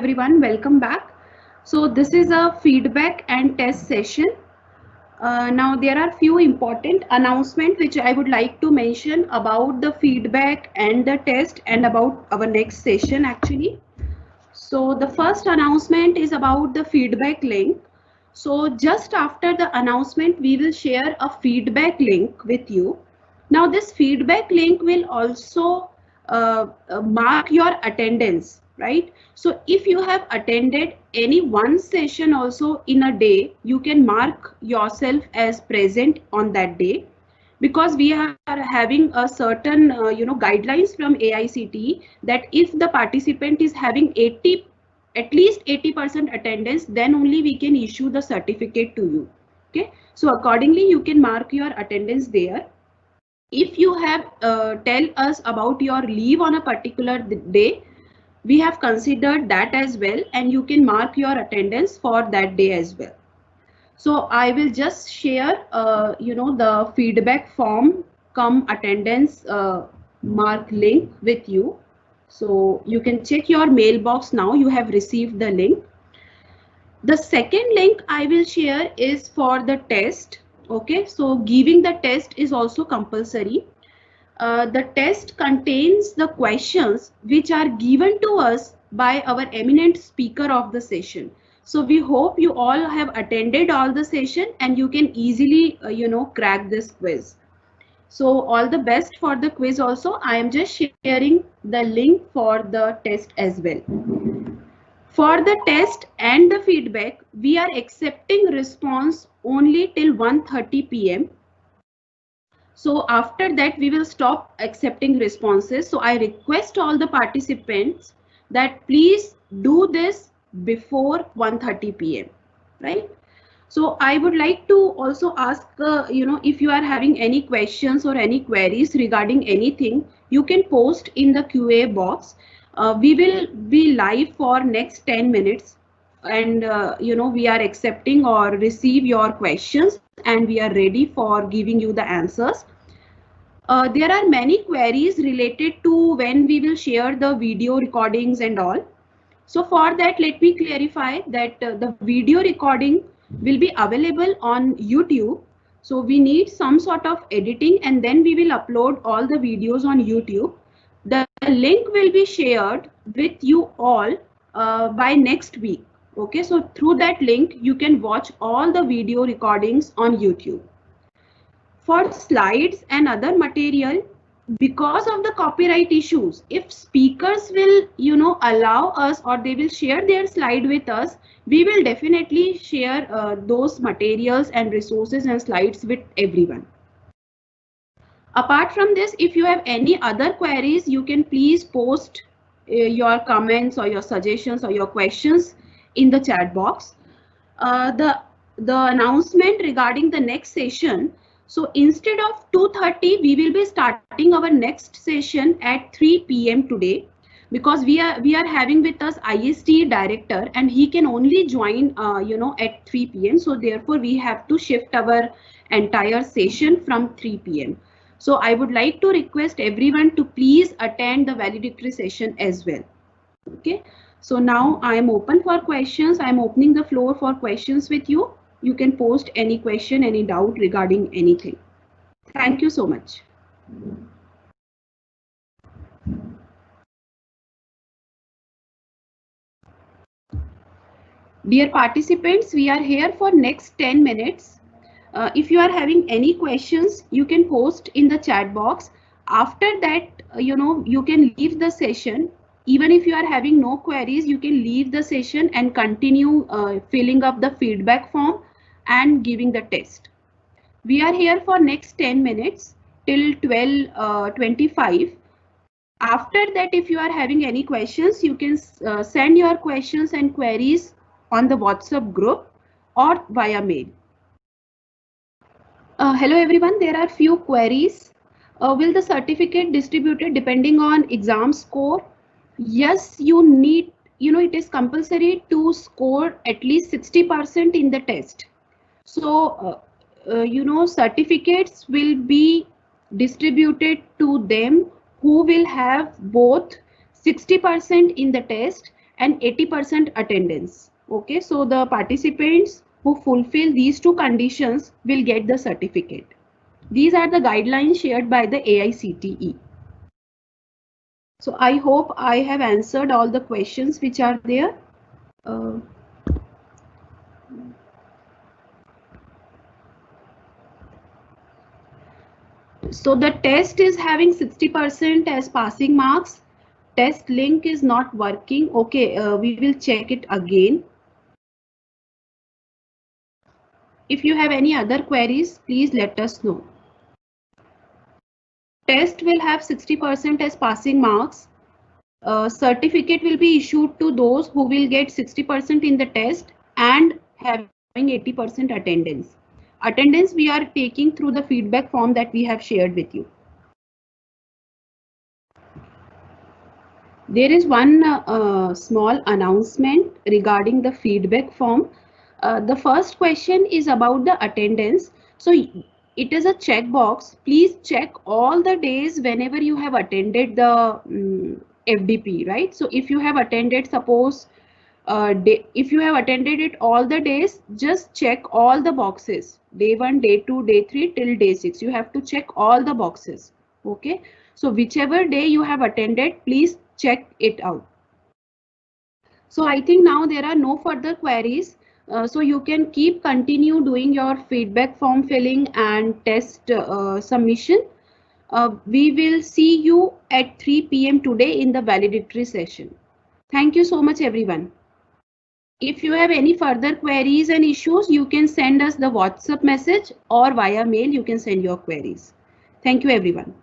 everyone, welcome back. So this is a feedback and test session. Now there are few important announcements which I would like to mention about the feedback and the test and about our next session actually. So the first announcement is about the feedback link. So just after the announcement, we will share a feedback link with you. Now this feedback link will also mark your attendance, right? So if you have attended any one session also in a day, you can mark yourself as present on that day, because we are having a certain guidelines from AICTE that if the participant is having at least 80% attendance, then only we can issue the certificate to you. Okay, so accordingly you can mark your attendance there. If you have tell us about your leave on a particular day, we have considered that as well, and you can mark your attendance for that day as well. So I will just share, the feedback form come attendance mark link with you. So you can check your mailbox now. You have received the link. The second link I will share is for the test. Okay, so giving the test is also compulsory. The test contains the questions which are given to us by our eminent speaker of the session. So we hope you all have attended all the session and you can easily, crack this quiz. So all the best for the quiz also. I am just sharing the link for the test as well. For the test and the feedback, we are accepting response only till 1:30 p.m. So after that, we will stop accepting responses. So I request all the participants that please do this before 1:30 p.m. Right? So I would like to also ask, if you are having any questions or any queries regarding anything, you can post in the QA box. We will be live for next 10 minutes, and we are accepting or receive your questions, and we are ready for giving you the answers. There are many queries related to when we will share the video recordings and all. So for that, let me clarify that the video recording will be available on YouTube. So we need some sort of editing, and then we will upload all the videos on YouTube. The link will be shared with you all by next week. Okay, so through that link, you can watch all the video recordings on YouTube. For slides and other material, because of the copyright issues, if speakers will allow us, or they will share their slide with us, we will definitely share those materials and resources and slides with everyone. Apart from this, if you have any other queries, you can please post your comments or your suggestions or your questions in the chat box. The announcement regarding the next session. So instead of 2:30, we will be starting our next session at 3 p.m. today, because we are having with us IST director, and he can only join at 3 p.m. So therefore we have to shift our entire session from 3 p.m. So I would like to request everyone to please attend the valedictory session as well. Okay. So now I am open for questions. I am opening the floor for questions with you. You can post any question, any doubt regarding anything. Thank you so much. Dear participants, we are here for next 10 minutes. If you are having any questions, you can post in the chat box. After that, you can leave the session. Even if you are having no queries, you can leave the session and continue filling up the feedback form and giving the test. We are here for next 10 minutes till 12:25. After that, if you are having any questions, you can send your questions and queries on the WhatsApp group or via mail. Hello everyone, there are few queries. Will the certificate distributed depending on exam score? Yes, you need, it is compulsory to score at least 60% in the test. So, certificates will be distributed to them who will have both 60% in the test and 80% attendance. Okay, so the participants who fulfill these two conditions will get the certificate. These are the guidelines shared by the AICTE. So I hope I have answered all the questions which are there. Uh, so the test is having 60% as passing marks. Test link is not working. Okay, we will check it again. If you have any other queries, please let us know. Test will have 60% as passing marks. Certificate will be issued to those who will get 60% in the test and having 80% attendance. Attendance we are taking through the feedback form that we have shared with you. There is one small announcement regarding the feedback form. The first question is about the attendance. So it is a checkbox. Please check all the days whenever you have attended the FDP, right? So if you have attended, suppose if you have attended it all the days, just check all the boxes. Day 1, day 2, day 3 till day 6. You have to check all the boxes. Okay. So whichever day you have attended, please check it out. So I think now there are no further queries. So you can continue doing your feedback form filling and test submission. We will see you at 3 p.m. today in the valedictory session. Thank you so much, everyone. If you have any further queries and issues, you can send us the WhatsApp message or via mail, you can send your queries. Thank you, everyone.